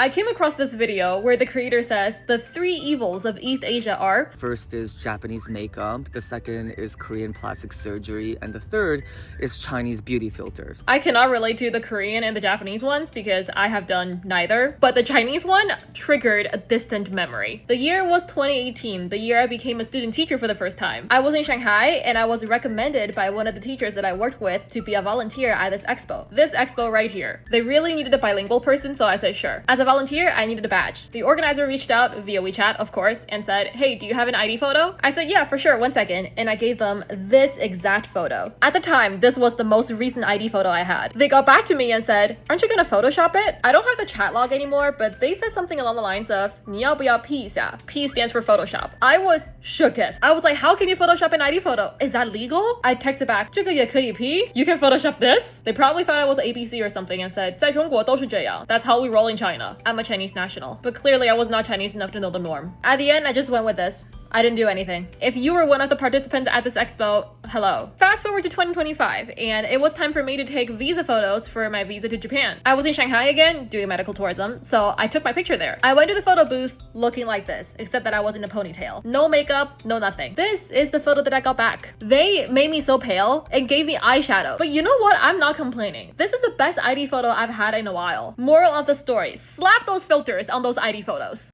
I came across this video where the creator says the 3 evils of East Asia are: first is Japanese makeup, the second is Korean plastic surgery, and the third is Chinese beauty filters. I cannot relate to the Korean and the Japanese ones because I have done neither, but the Chinese one triggered a distant memory. The year was 2018, the year I became a student teacher for the first time. I was in Shanghai and I was recommended by one of the teachers that I worked with to be a volunteer at this expo. This expo right here. They really needed a bilingual person, so I said sure. As a volunteer, I needed a badge. The organizer reached out via WeChat, of course, and said, hey, do you have an ID photo? I said, yeah, for sure, 1 second. And I gave them this exact photo. At the time, this was the most recent ID photo I had. They got back to me and said, aren't you gonna Photoshop it? I don't have the chat log anymore, but they said something along the lines of, 你要不要 P 一下? P stands for Photoshop. I was shooketh. I was like, how can you Photoshop an ID photo? Is that legal? I texted back, 这个也可以 P? You can Photoshop this? They probably thought I was ABC or something and said, 在中国都是这样. That's how we roll in China. I'm a Chinese national. But clearly I was not Chinese enough to know the norm. At the end, I just went with this. I didn't do anything. If you were one of the participants at this expo, hello. Fast forward to 2025, and it was time for me to take visa photos for my visa to Japan. I was in Shanghai again, doing medical tourism, so I took my picture there. I went to the photo booth looking like this, except that I was in a ponytail. No makeup, no nothing. This is the photo that I got back. They made me so pale and gave me eyeshadow. But you know what? I'm not complaining. This is the best ID photo I've had in a while. Moral of the story, slap those filters on those ID photos.